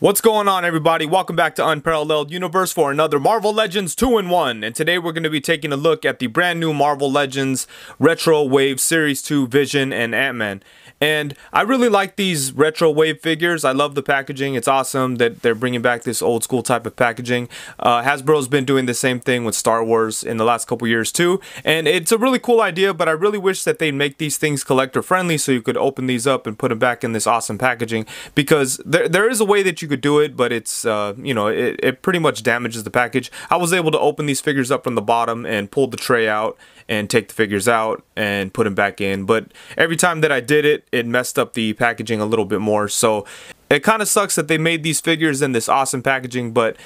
What's going on, everybody? Welcome back to Unparalleled Universe for another Marvel Legends 2-in-1. And today we're going to be taking a look at the brand new Marvel Legends Retro Wave Series 2 Vision and Ant-Man. And I really like these Retro Wave figures. I love the packaging. It's awesome that they're bringing back this old school type of packaging. Hasbro's been doing the same thing with Star Wars in the last couple years too. And it's a really cool idea, but I really wish that they'd make these things collector friendly so you could open these up and put them back in this awesome packaging. Because there is a way that you could do it, but it's, you know, it pretty much damages the package. I was able to open these figures up from the bottom and pull the tray out and take the figures out and put them back in, but every time that I did it, it messed up the packaging a little bit more. So it kind of sucks that they made these figures in this awesome packaging, but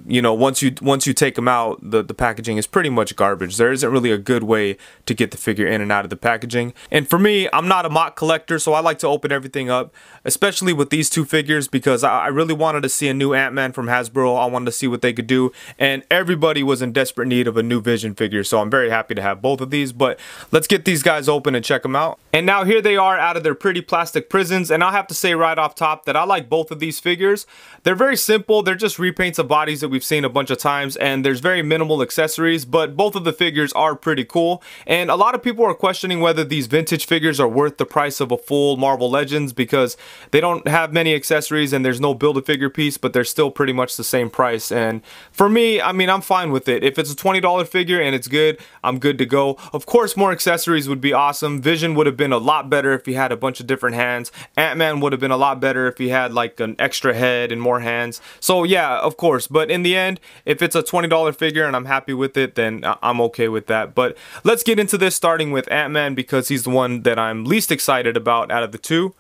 you know, once you take them out, the packaging is pretty much garbage. There isn't really a good way to get the figure in and out of the packaging. And for me, I'm not a mock collector, so I like to open everything up, especially with these two figures, because I really wanted to see a new Ant-Man from Hasbro. I wanted to see what they could do, and everybody was in desperate need of a new Vision figure, so I'm very happy to have both of these. But let's get these guys open and check them out. And now here they are out of their pretty plastic prisons, and I'll have to say right off top that I like both of these figures. They're very simple. They're just repaints of bodies that we've seen a bunch of times, and there's very minimal accessories, but both of the figures are pretty cool. And a lot of people are questioning whether these vintage figures are worth the price of a full Marvel Legends, because they don't have many accessories and there's no Build-A-Figure piece, but they're still pretty much the same price. And for me, I mean, I'm fine with it. If it's a $20 figure and it's good, I'm good to go. Of course, more accessories would be awesome. Vision would have been a lot better if he had a bunch of different hands. Ant-Man would have been a lot better if he had like an extra head and more hands. So yeah, of course, but in the end, if it's a $20 figure and I'm happy with it, then I'm okay with that. But let's get into this, starting with Ant-Man, because he's the one that I'm least excited about out of the two.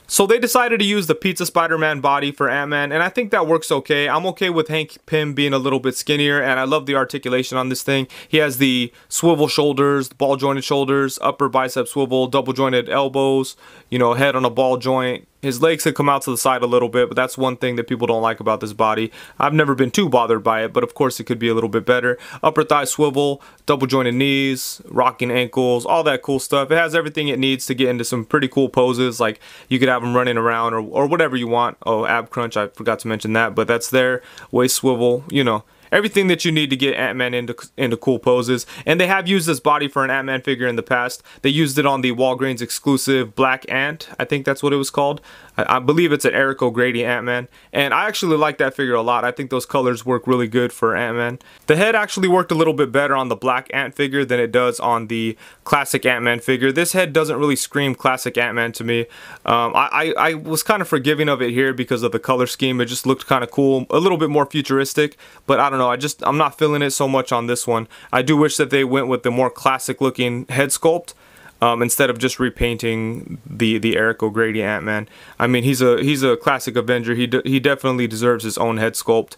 So they decided to use the Pizza Spider-Man body for Ant-Man, and I think that works okay. I'm okay with Hank Pym being a little bit skinnier, and I love the articulation on this thing. He has the swivel shoulders, the ball jointed shoulders, upper bicep swivel, double jointed elbows, you know, head on a ball joint. His legs could come out to the side a little bit, but that's one thing that people don't like about this body. I've never been too bothered by it, but of course it could be a little bit better. Upper thigh swivel, double jointed knees, rocking ankles, all that cool stuff. It has everything it needs to get into some pretty cool poses. Like you could have him running around or whatever you want. Oh, ab crunch, I forgot to mention that, but that's there. Waist swivel, you know. Everything that you need to get Ant-Man into cool poses. And they have used this body for an Ant-Man figure in the past. They used it on the Walgreens exclusive Black Ant. I think that's what it was called. I believe it's an Eric O'Grady Ant-Man. And I actually like that figure a lot. I think those colors work really good for Ant-Man. The head actually worked a little bit better on the Black Ant figure than it does on the classic Ant-Man figure. This head doesn't really scream classic Ant-Man to me. I was kind of forgiving of it here because of the color scheme. It just looked kind of cool. A little bit more futuristic. But I don't know. I'm not feeling it so much on this one. I do wish that they went with the more classic looking head sculpt. Instead of just repainting the Eric O'Grady Ant-Man. I mean, he's a classic Avenger. He definitely deserves his own head sculpt.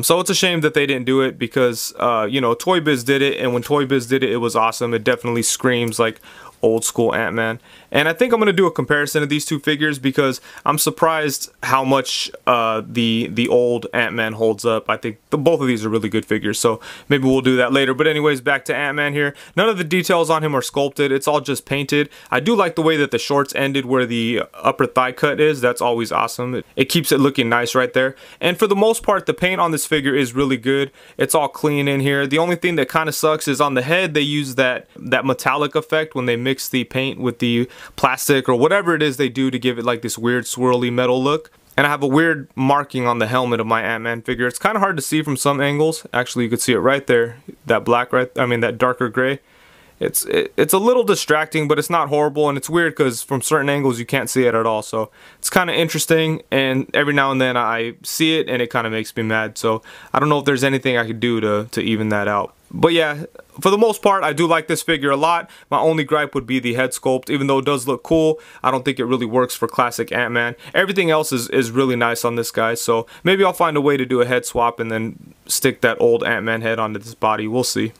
So it's a shame that they didn't do it because, you know, Toy Biz did it, and when Toy Biz did it, it was awesome. It definitely screams like old school Ant-Man. And I think I'm going to do a comparison of these two figures because I'm surprised how much the old Ant-Man holds up. I think both of these are really good figures, so maybe we'll do that later. But anyways, back to Ant-Man here. None of the details on him are sculpted. It's all just painted. I do like the way that the shorts ended where the upper thigh cut is. That's always awesome. It keeps it looking nice right there. And for the most part, the paint on this figure is really good. It's all clean in here. The only thing that kind of sucks is on the head, they use that metallic effect when they mix the paint with the plastic or whatever it is they do to give it like this weird swirly metal look. And I have a weird marking on the helmet of my Ant-Man figure. It's kind of hard to see from some angles. Actually, you could see it right there. That black that darker gray. It's a little distracting, but it's not horrible, and it's weird because from certain angles you can't see it at all. So it's kind of interesting, and every now and then I see it and it kind of makes me mad. So I don't know if there's anything I could do to even that out. But yeah, for the most part, I do like this figure a lot. My only gripe would be the head sculpt. Even though it does look cool, I don't think it really works for classic Ant-Man. Everything else is really nice on this guy, so maybe I'll find a way to do a head swap and then stick that old Ant-Man head onto this body. We'll see.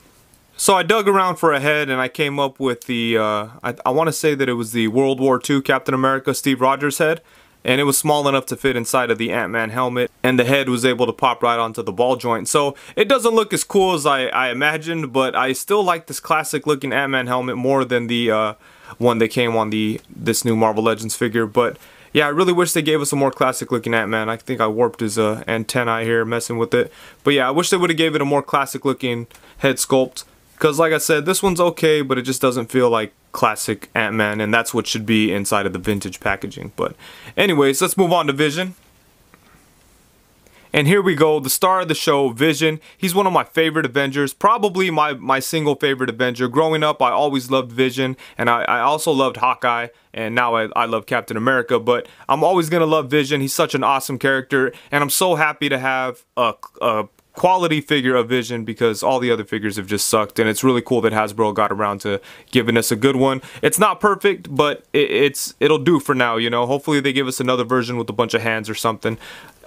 So I dug around for a head and I came up with the, I want to say that it was the World War II Captain America Steve Rogers head. And it was small enough to fit inside of the Ant-Man helmet, and the head was able to pop right onto the ball joint. So it doesn't look as cool as I imagined, but I still like this classic looking Ant-Man helmet more than the one that came on this new Marvel Legends figure. But yeah, I really wish they gave us a more classic looking Ant-Man. I think I warped his antennae here messing with it. But yeah, I wish they would have gave it a more classic looking head sculpt. Because like I said, this one's okay, but it just doesn't feel like classic Ant-Man, and that's what should be inside of the vintage packaging. But anyways, let's move on to Vision. And here we go, the star of the show, Vision. He's one of my favorite Avengers, probably my single favorite Avenger. Growing up, I always loved Vision, and I also loved Hawkeye, and now I love Captain America, but I'm always going to love Vision. He's such an awesome character, and I'm so happy to have a quality figure of Vision because all the other figures have just sucked, and it's really cool that Hasbro got around to giving us a good one. It's not perfect, but it'll do for now, you know. Hopefully they give us another version with a bunch of hands or something.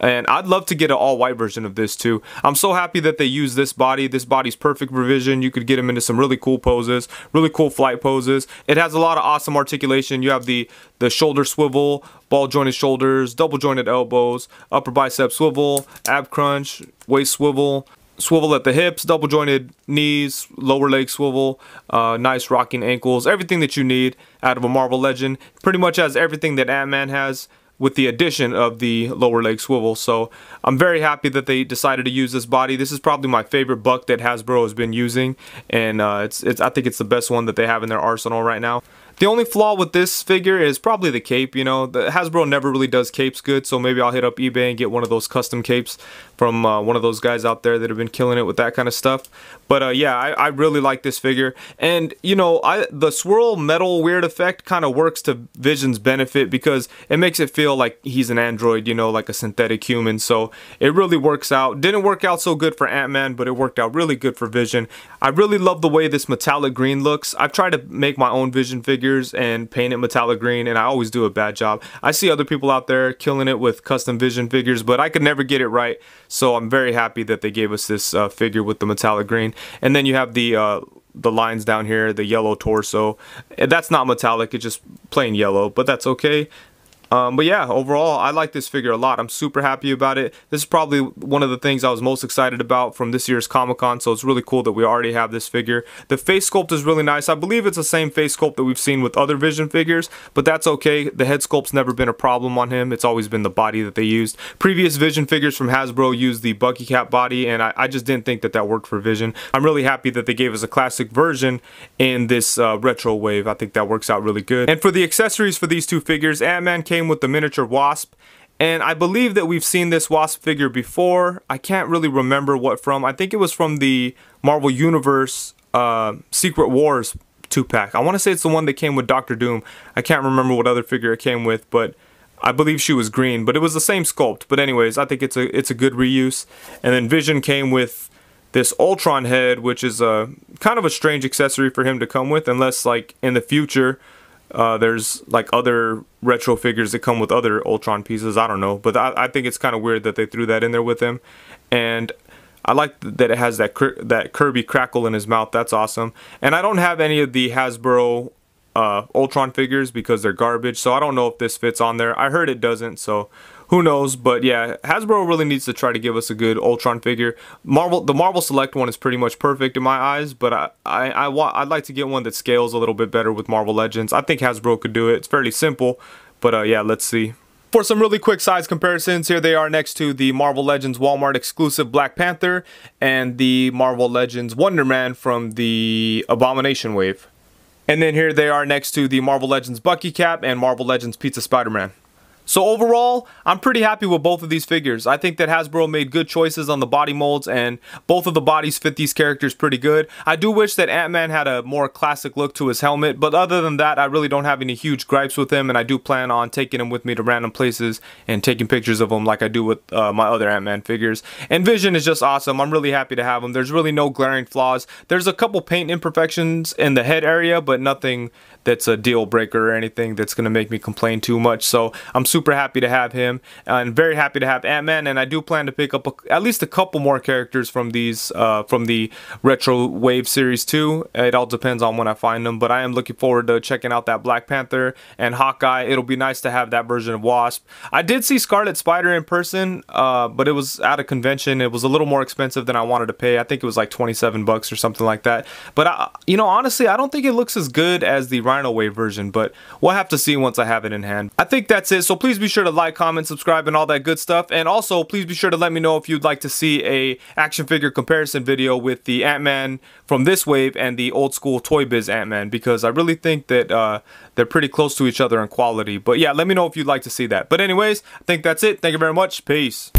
And I'd love to get an all-white version of this too. I'm so happy that they use this body. This body's perfect for Vision. You could get him into some really cool poses, really cool flight poses. It has a lot of awesome articulation. You have the shoulder swivel, ball jointed shoulders, double jointed elbows, upper bicep swivel, ab crunch, waist swivel, swivel at the hips, double jointed knees, lower leg swivel, nice rocking ankles, everything that you need out of a Marvel Legend. Pretty much has everything that Ant-Man has, with the addition of the lower leg swivel. So I'm very happy that they decided to use this body. This is probably my favorite buck that Hasbro has been using, and I think it's the best one that they have in their arsenal right now. The only flaw with this figure is probably the cape. You know, the Hasbro never really does capes good, so maybe I'll hit up eBay and get one of those custom capes from one of those guys out there that have been killing it with that kind of stuff. But yeah, I really like this figure. And, you know, the swirl metal weird effect kind of works to Vision's benefit because it makes it feel like he's an android, you know, like a synthetic human. So it really works out. Didn't work out so good for Ant-Man, but it worked out really good for Vision. I really love the way this metallic green looks. I've tried to make my own Vision figure and paint it metallic green, and I always do a bad job. I see other people out there killing it with custom Vision figures, but I could never get it right, so I'm very happy that they gave us this figure with the metallic green. And then you have the lines down here, the yellow torso. That's not metallic, it's just plain yellow, but that's okay. But yeah, overall, I like this figure a lot. I'm super happy about it. This is probably one of the things I was most excited about from this year's Comic-Con, so it's really cool that we already have this figure. The face sculpt is really nice. I believe it's the same face sculpt that we've seen with other Vision figures, but that's okay. The head sculpt's never been a problem on him. It's always been the body that they used. Previous Vision figures from Hasbro used the Bucky Cap body, and I just didn't think that that worked for Vision. I'm really happy that they gave us a classic version in this retro wave. I think that works out really good. And for the accessories for these two figures, Ant-Man came with the miniature Wasp, and I believe that we've seen this Wasp figure before. I can't really remember what from. I think it was from the Marvel Universe Secret Wars 2-pack. I want to say it's the one that came with Doctor Doom. I can't remember what other figure it came with, but I believe she was green, but it was the same sculpt. But anyways, I think it's a good reuse. And then Vision came with this Ultron head, which is a kind of a strange accessory for him to come with, unless like in the future there's like other retro figures that come with other Ultron pieces. I don't know, but I think it's kind of weird that they threw that in there with him. And I like that it has that Kirby crackle in his mouth. That's awesome. And I don't have any of the Hasbro Ultron figures because they're garbage, so I don't know if this fits on there. I heard it doesn't, so who knows. But yeah, Hasbro really needs to try to give us a good Ultron figure. The Marvel Select one is pretty much perfect in my eyes, but I'd like to get one that scales a little bit better with Marvel Legends. I think Hasbro could do it. It's fairly simple, but yeah, let's see. For some really quick size comparisons, here they are next to the Marvel Legends Walmart exclusive Black Panther and the Marvel Legends Wonder Man from the Abomination wave. And then here they are next to the Marvel Legends Bucky Cap and Marvel Legends Pizza Spider-Man. So overall, I'm pretty happy with both of these figures. I think that Hasbro made good choices on the body molds, and both of the bodies fit these characters pretty good. I do wish that Ant-Man had a more classic look to his helmet, but other than that, I really don't have any huge gripes with him, and I do plan on taking him with me to random places and taking pictures of him like I do with my other Ant-Man figures. And Vision is just awesome. I'm really happy to have him. There's really no glaring flaws. There's a couple paint imperfections in the head area, but nothing that's a deal breaker or anything that's going to make me complain too much. So I'm super happy to have him, and very happy to have Ant-Man, and I do plan to pick up at least a couple more characters from these from the Retro Wave Series 2. It all depends on when I find them, but I am looking forward to checking out that Black Panther and Hawkeye. It'll be nice to have that version of Wasp. I did see Scarlet Spider in person, but it was at a convention. It was a little more expensive than I wanted to pay. I think it was like 27 bucks or something like that. But you know, honestly, I don't think it looks as good as the Rhino Wave version, but we'll have to see once I have it in hand. I think that's it. So please be sure to like, comment, subscribe, and all that good stuff. And also, please be sure to let me know if you'd like to see a action figure comparison video with the Ant-Man from this wave and the old school Toy Biz Ant-Man, because I really think that they're pretty close to each other in quality. But yeah, let me know if you'd like to see that. But anyways, I think that's it. Thank you very much. Peace.